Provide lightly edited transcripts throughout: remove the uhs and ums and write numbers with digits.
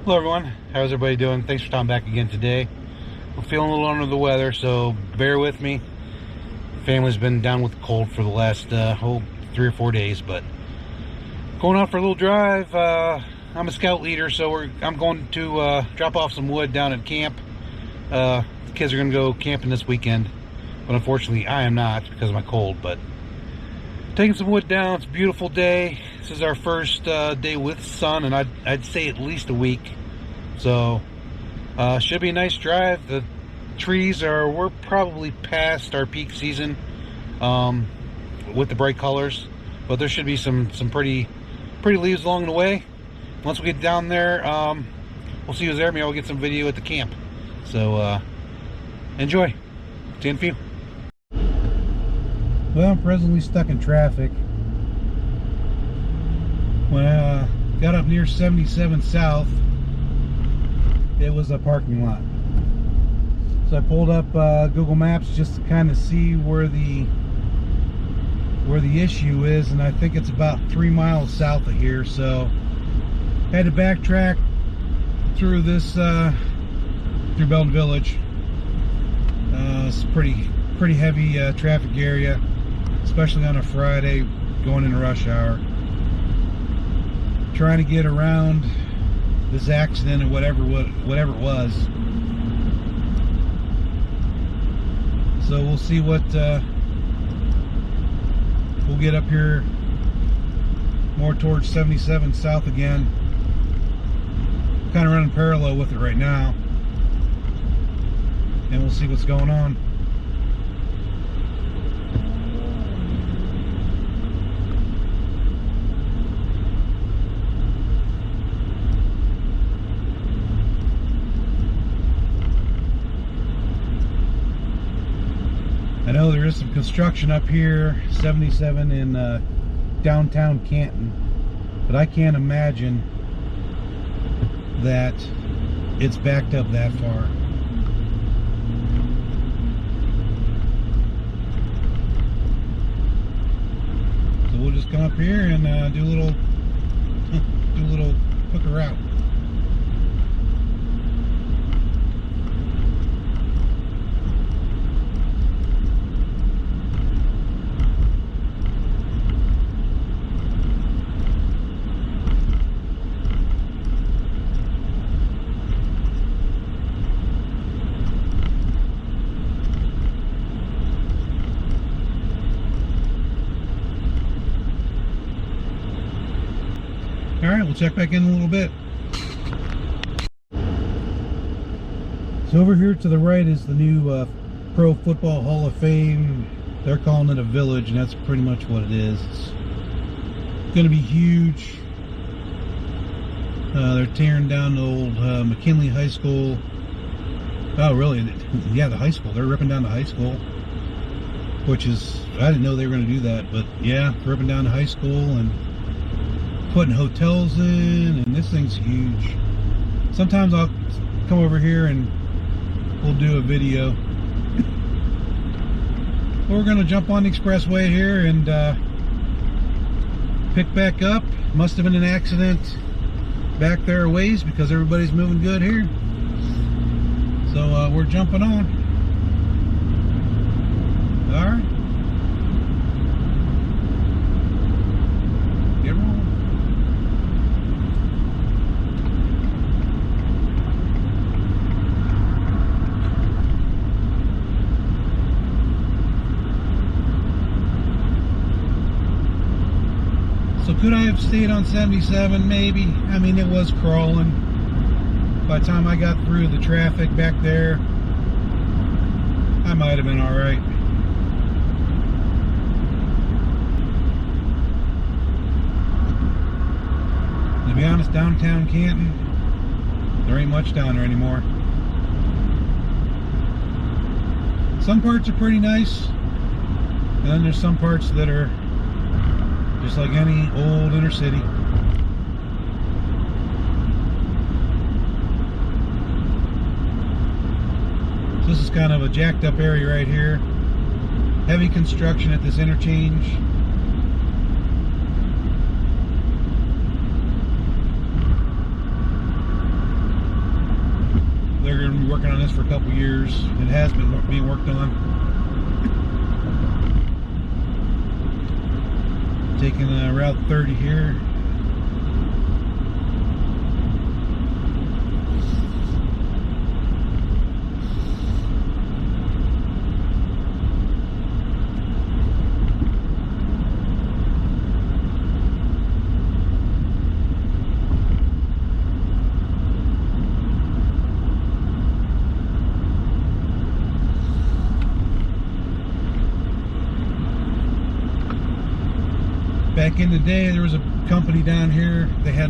Hello everyone, how's everybody doing? Thanks for coming back again today. We're feeling a little under the weather, so bear with me. Family's been down with the cold for the last 3 or 4 days, but going out for a little drive. I'm a scout leader, so I'm going to drop off some wood down at camp. The kids are going to go camping this weekend, but unfortunately I am not because of my cold. But taking some wood down. It's a beautiful day. This is our first day with sun, and I'd say at least a week. So should be a nice drive. The trees we're probably past our peak season with the bright colors, but there should be some pretty leaves along the way. Once we get down there, we'll see who's there. Maybe I'll get some video at the camp. So enjoy. See you in a few. Well, I'm presently stuck in traffic. When I got up near 77 South, it was a parking lot. So I pulled up Google Maps just to kind of see where the issue is, and I think it's about 3 miles south of here. So I had to backtrack through this through Belton Village. It's a pretty heavy traffic area, especially on a Friday going into rush hour. Trying to get around this accident or whatever it was. So we'll see what we'll get up here more towards 77 South again. Kind of running parallel with it right now, and we'll see what's going on. I know there is some construction up here, 77 in downtown Canton, but I can't imagine that it's backed up that far. So we'll just come up here and do a little quicker route. Alright, we'll check back in a little bit. So over here to the right is the new Pro Football Hall of Fame. They're calling it a village, and that's pretty much what it is. It's going to be huge. They're tearing down the old McKinley High School. Oh, really? Yeah, the high school. They're ripping down the high school. Which is, I didn't know they were going to do that, but yeah, ripping down the high school and putting hotels in, and this thing's huge. Sometimes I'll come over here and we'll do a video. We're going to jump on the expressway here and pick back up. Must have been an accident back there a ways because everybody's moving good here. So we're jumping on. All right. Get rolling. So could I have stayed on 77? Maybe. I mean, it was crawling. By the time I got through the traffic back there, I might have been all right. To be honest, downtown Canton, there ain't much down there anymore. Some parts are pretty nice, and then there's some parts that are just like any old inner city. So this is kind of a jacked up area right here. Heavy construction at this interchange. they're going to be working on this for a couple years. It has been being worked on. Taking Route 30 here. Back in the day, there was a company down here. They had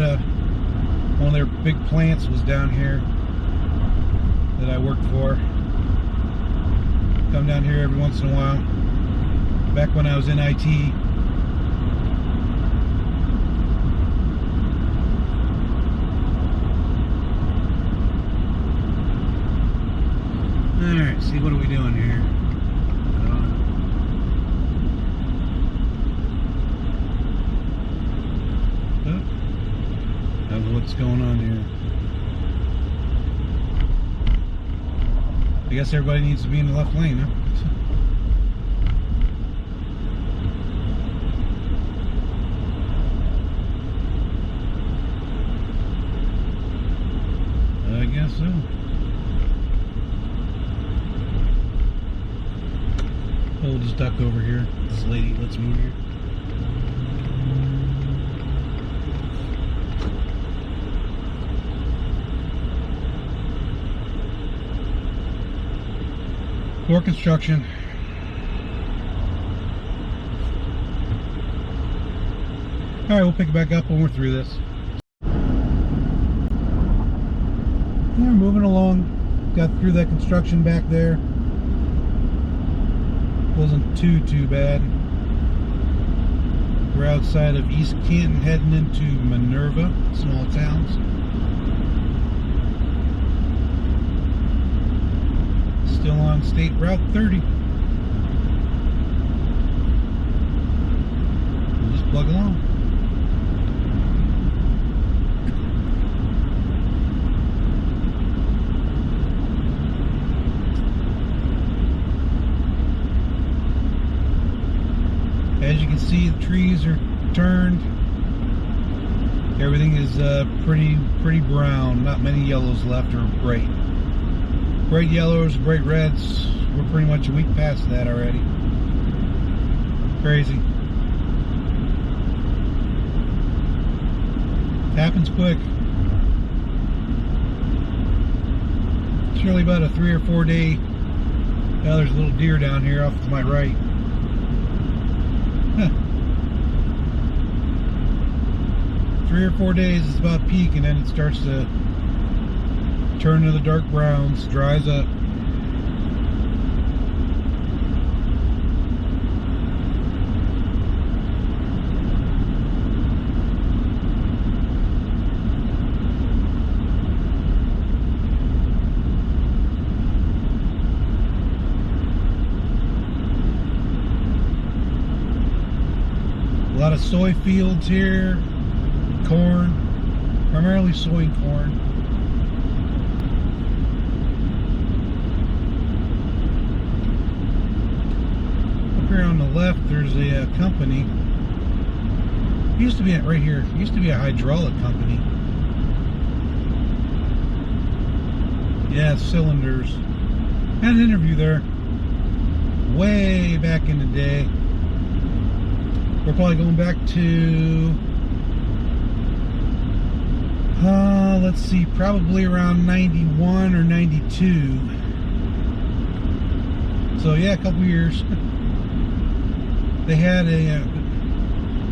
one of their big plants was down here that I worked for. Come down here every once in a while. Back when I was in IT. Alright, see, what are we doing here? What's going on here? I guess everybody needs to be in the left lane, huh? I guess so. We'll just duck over here. This lady lets me in here. More construction. Alright, we'll pick it back up when we're through this. Yeah, moving along. Got through that construction back there. Wasn't too bad. We're outside of East Canton heading into Minerva, small towns. Still on State Route 30. We'll just plug along. As you can see, the trees are turned. Everything is pretty brown. Not many yellows left, or bright. Bright yellows, bright reds. We're pretty much a week past that already. Crazy. It happens quick. It's really about a 3 or 4 day. Now there's a little deer down here off to my right. 3 or 4 days is about peak, and then it starts to turn to the dark browns, dries up. A lot of soy fields here, corn, primarily soy and corn. On the left, there's a company. It used to be right here. It used to be a hydraulic company. Yeah, cylinders. Had an interview there way back in the day. We're probably going back to let's see, probably around 91 or 92. So yeah, a couple years. They had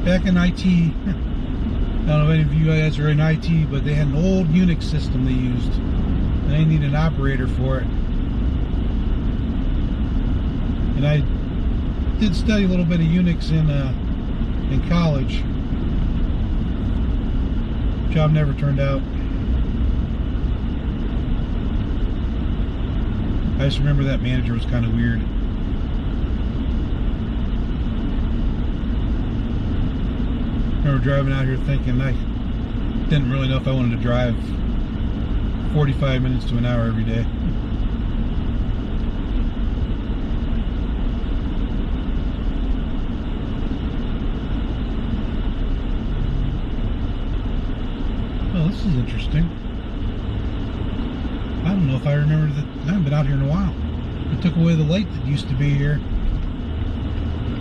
back in IT, I don't know if any of you guys are in IT, but they had an old Unix system they used, and they needed an operator for it. And I did study a little bit of Unix in college. Job never turned out. I just remember that manager was kind of weird. I remember driving out here thinking I didn't really know if I wanted to drive 45 minutes to an hour every day. Oh, this is interesting. I don't know if I remember that. I haven't been out here in a while. They took away the light that used to be here.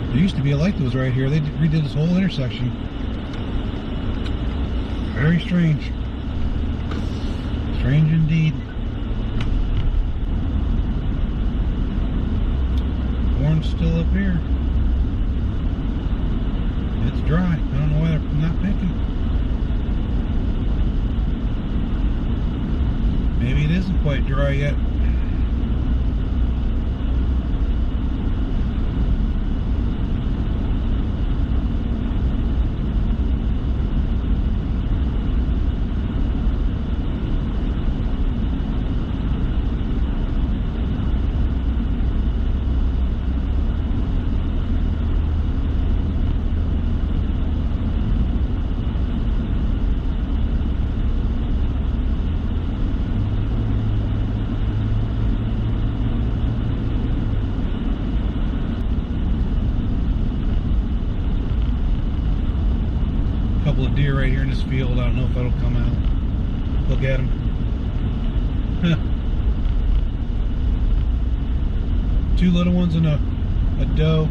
There used to be a light that was right here. They redid this whole intersection. Very strange. Strange indeed. Corn's still up here. It's dry. I don't know why they're not picking. Maybe it isn't quite dry yet. Couple of deer right here in this field. I don't know if that'll come out. Look at them. Two little ones and a doe.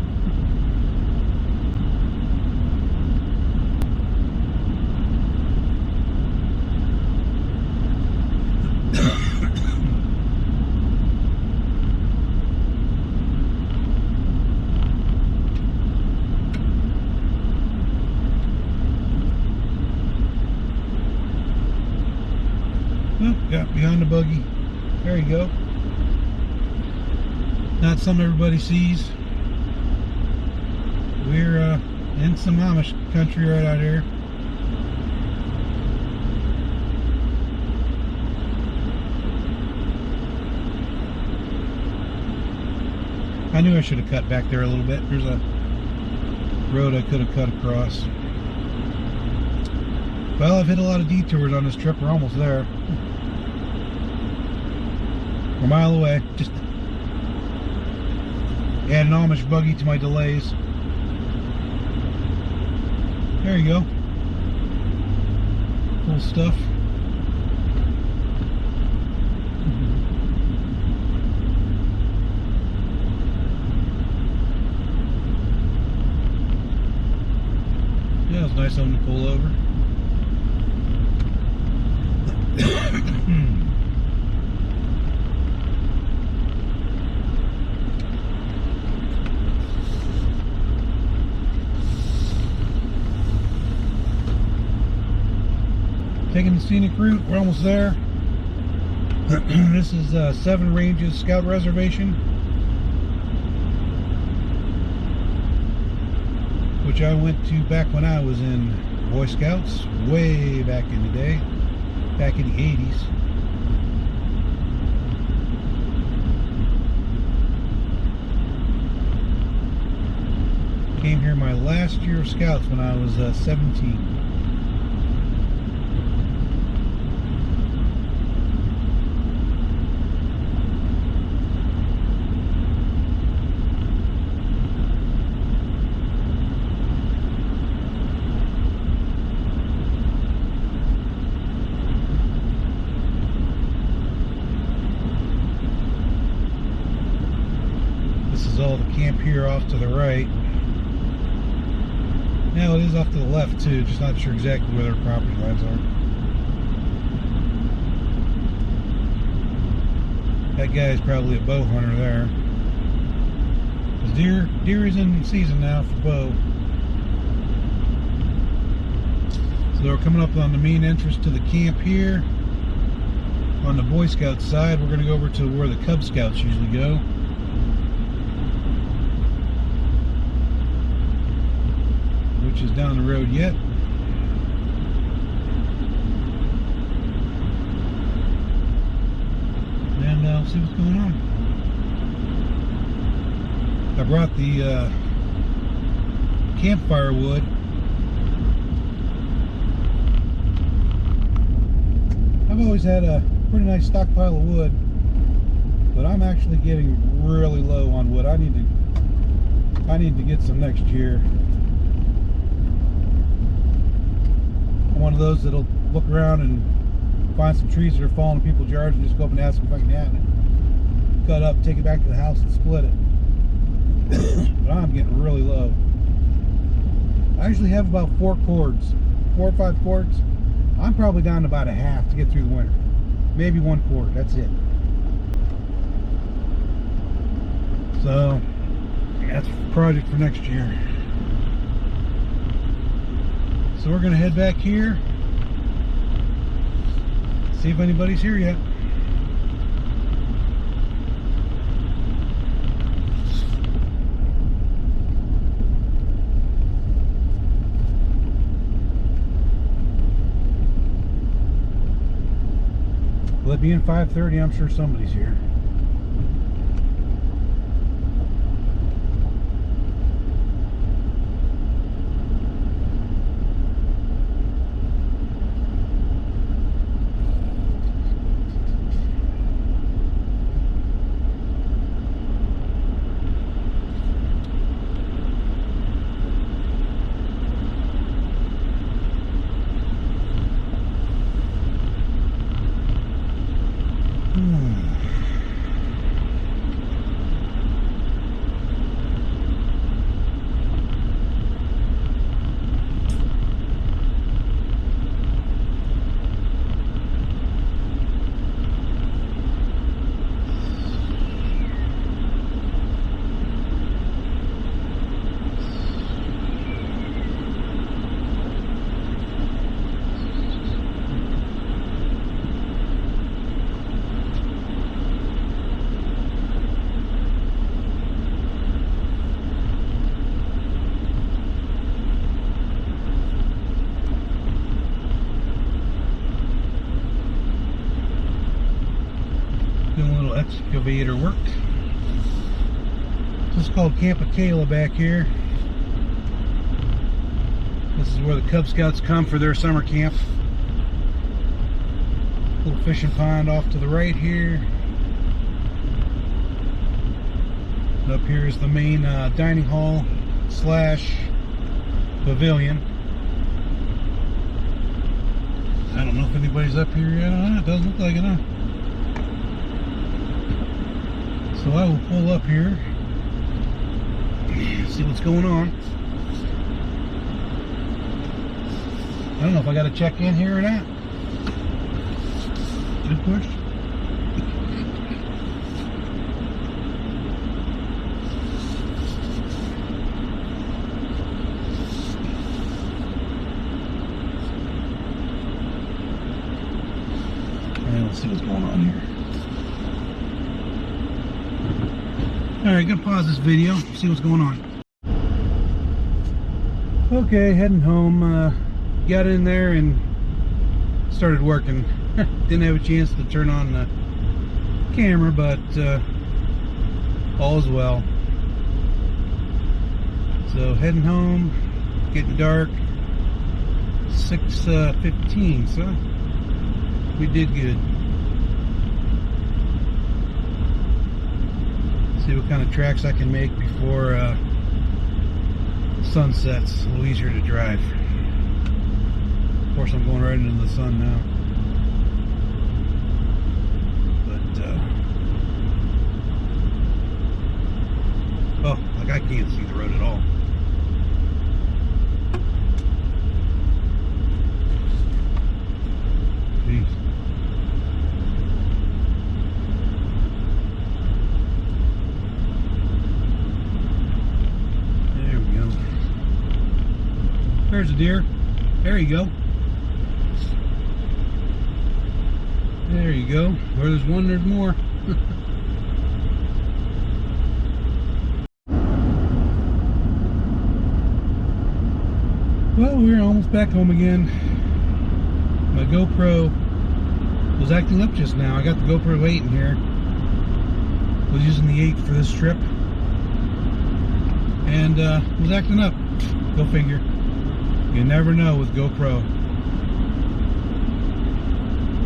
Yeah, behind the buggy. There you go. Not something everybody sees. We're in some Amish country right out here. I knew I should have cut back there a little bit. There's a road I could have cut across. Well, I've hit a lot of detours on this trip. We're almost there. We're a mile away. Just add an Amish buggy to my delays. There you go. Cool stuff. Yeah, it's nice of them to pull over. Taking the scenic route, we're almost there. This is Seven Ranges Scout Reservation, which I went to back when I was in Boy Scouts, way back in the day, back in the 80s. Came here my last year of Scouts when I was 17. All the camp here off to the right. Now it is off to the left too, just not sure exactly where their property lines are. That guy is probably a bow hunter there. Because deer is in season now for bow. So we're coming up on the main entrance to the camp here. On the Boy Scout side, we're going to go over to where the Cub Scouts usually go. Which is down the road yet. And I'll see what's going on. I brought the campfire wood. I've always had a pretty nice stockpile of wood, but I'm actually getting really low on wood. I need to get some next year. I'm one of those that'll look around and find some trees that are falling in people's yards and just go up and ask them if I can have it. Cut up, take it back to the house and split it. But I'm getting really low. I usually have about 4 cords, 4 or 5 cords. I'm probably down to about a half to get through the winter. Maybe 1 cord, that's it. So that's a project for next year. So we're gonna head back here, see if anybody's here yet. Will it be in 5:30? I'm sure somebody's here. Excavator work. This is called Camp Akela back here. This is where the Cub Scouts come for their summer camp. Little fishing pond off to the right here. And up here is the main dining hall slash pavilion. I don't know if anybody's up here yet. It doesn't look like it, huh? So I will pull up here, see what's going on. I don't know if I got to check in here or not. Good question. And let's see what's going on here. Alright, gonna pause this video, see what's going on. Okay, heading home. Got in there and started working. Didn't have a chance to turn on the camera, but all is well. So heading home, getting dark. 6:15, so we did good. See what kind of tracks I can make before sun sets. A little easier to drive. Of course, I'm going right into the sun now. But oh, like I can't see the road at all. Jeez. There's a deer. There you go. There you go. Where there's one, there's more. Well, we're almost back home again. My GoPro was acting up just now. I got the GoPro 8 in here. Was using the 8 for this trip. And was acting up. Go figure. You never know with GoPro.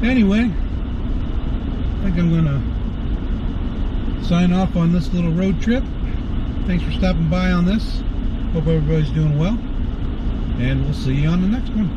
Anyway, I think I'm going to sign off on this little road trip. Thanks for stopping by on this. Hope everybody's doing well. And we'll see you on the next one.